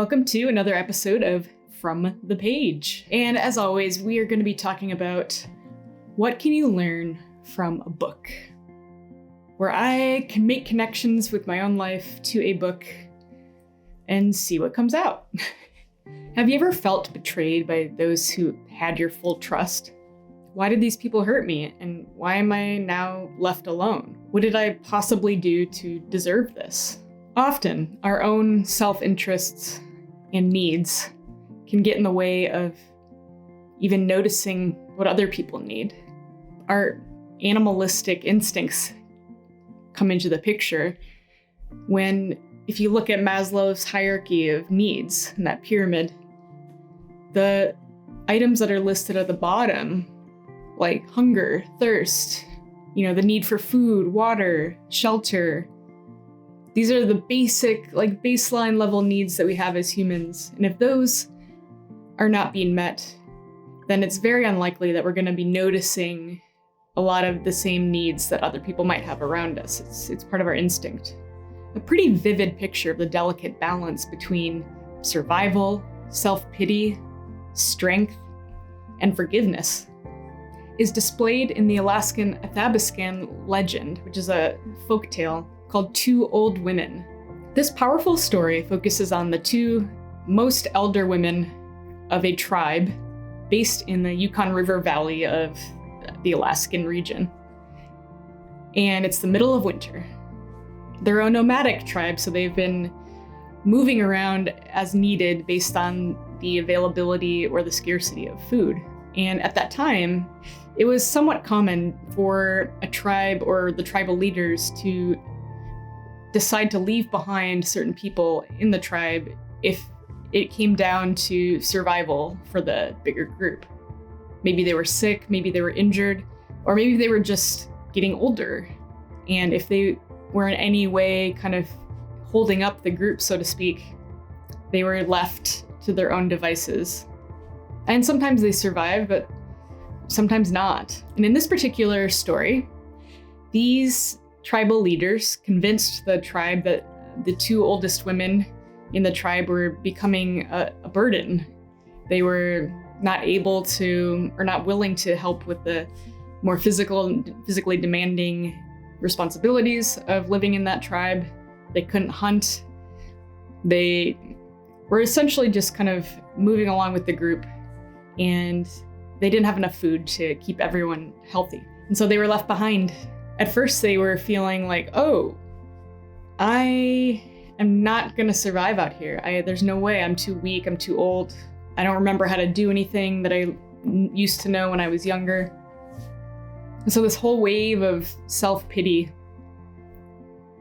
Welcome to another episode of From the Page. And as always, we are going to be talking about what can you learn from a book, where I can make connections with my own life to a book and see what comes out. Have you ever felt betrayed by those who had your full trust? Why did these people hurt me? And why am I now left alone? What did I possibly do to deserve this? Often, our own self-interests and needs can get in the way of even noticing what other people need. Our animalistic instincts come into the picture when, if you look at Maslow's hierarchy of needs in that pyramid, the items that are listed at the bottom, like hunger, thirst, the need for food, water, shelter, these are the basic, baseline level needs that we have as humans. And if those are not being met, then it's very unlikely that we're going to be noticing a lot of the same needs that other people might have around us. It's part of our instinct. A pretty vivid picture of the delicate balance between survival, self-pity, strength, and forgiveness is displayed in the Alaskan Athabascan legend, which is a folktale called Two Old Women. This powerful story focuses on the two most elder women of a tribe based in the Yukon River Valley of the Alaskan region. And it's the middle of winter. They're a nomadic tribe, so they've been moving around as needed based on the availability or the scarcity of food. And at that time, it was somewhat common for a tribe or the tribal leaders to decide to leave behind certain people in the tribe if it came down to survival for the bigger group. Maybe they were sick, maybe they were injured, or maybe they were just getting older. And if they were in any way kind of holding up the group, so to speak, they were left to their own devices. And sometimes they survived, but sometimes not. And in this particular story, these tribal leaders convinced the tribe that the two oldest women in the tribe were becoming a burden. They were not able to, or not willing to help with the more physically demanding responsibilities of living in that tribe. They couldn't hunt. They were essentially just kind of moving along with the group, and they didn't have enough food to keep everyone healthy. And so they were left behind. At first, they were feeling like, oh, I am not going to survive out here. There's no way. I'm too weak. I'm too old. I don't remember how to do anything that I used to know when I was younger. And so this whole wave of self-pity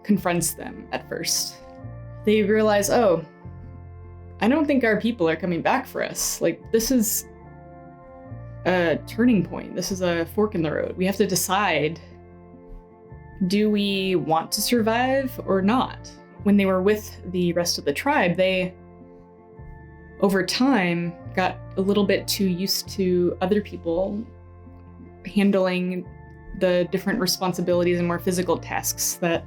confronts them at first. They realize, oh, I don't think our people are coming back for us. This is a turning point. This is a fork in the road. We have to decide, do we want to survive or not? When they were with the rest of the tribe, they, over time, got a little bit too used to other people handling the different responsibilities and more physical tasks that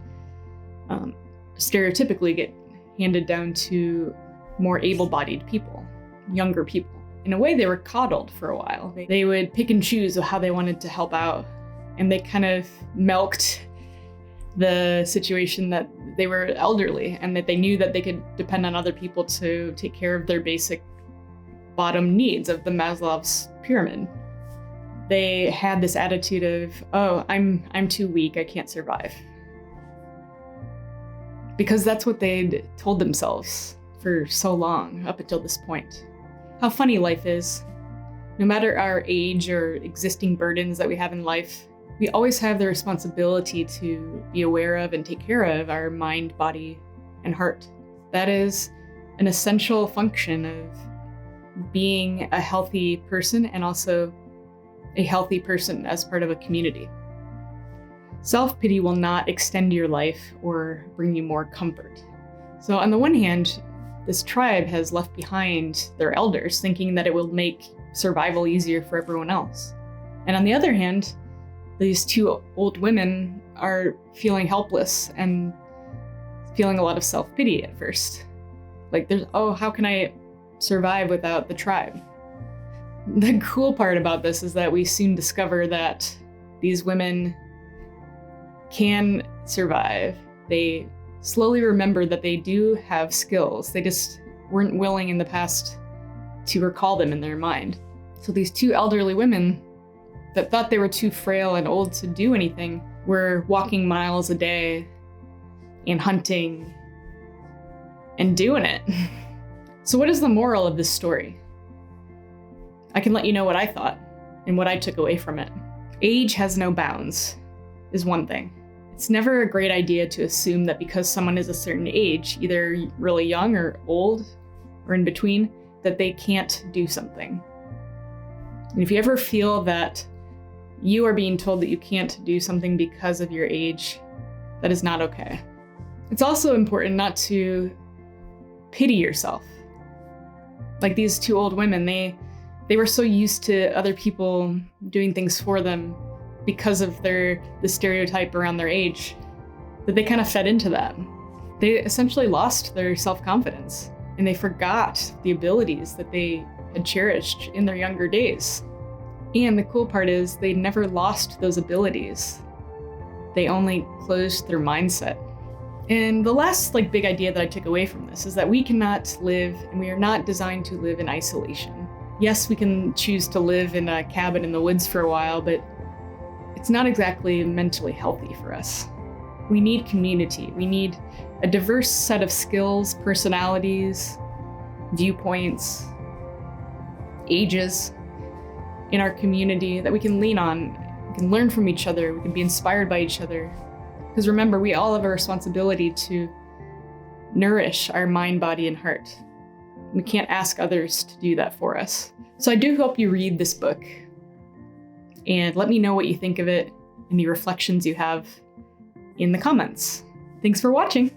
stereotypically get handed down to more able-bodied people, younger people. In a way, they were coddled for a while. They would pick and choose how they wanted to help out, and they kind of milked the situation that they were elderly and that they knew that they could depend on other people to take care of their basic bottom needs of the Maslow's pyramid. They had this attitude of, oh, I'm too weak, I can't survive. Because that's what they'd told themselves for so long, up until this point. How funny life is. No matter our age or existing burdens that we have in life, we always have the responsibility to be aware of and take care of our mind, body, and heart. That is an essential function of being a healthy person and also a healthy person as part of a community. Self-pity will not extend your life or bring you more comfort. So on the one hand, this tribe has left behind their elders, thinking that it will make survival easier for everyone else. And on the other hand, these two old women are feeling helpless and feeling a lot of self-pity at first. Like how can I survive without the tribe? The cool part about this is that we soon discover that these women can survive. They slowly remember that they do have skills. They just weren't willing in the past to recall them in their mind. So these two elderly women that thought they were too frail and old to do anything were walking miles a day and hunting and doing it. So what is the moral of this story? I can let you know what I thought and what I took away from it. Age has no bounds is one thing. It's never a great idea to assume that because someone is a certain age, either really young or old or in between, that they can't do something. And if you ever feel that you are being told that you can't do something because of your age, that is not okay. It's also important not to pity yourself. Like these two old women, they were so used to other people doing things for them because of the stereotype around their age that they kind of fed into that. They essentially lost their self-confidence and they forgot the abilities that they had cherished in their younger days. And the cool part is they never lost those abilities. They only closed their mindset. And the last big idea that I took away from this is that we cannot live, and we are not designed to live in isolation. Yes, we can choose to live in a cabin in the woods for a while, but it's not exactly mentally healthy for us. We need community. We need a diverse set of skills, personalities, viewpoints, ages in our community that we can lean on. We can learn from each other. We can be inspired by each other. Because remember, we all have a responsibility to nourish our mind, body, and heart. We can't ask others to do that for us. So I do hope you read this book and let me know what you think of it, any reflections you have in the comments. Thanks for watching.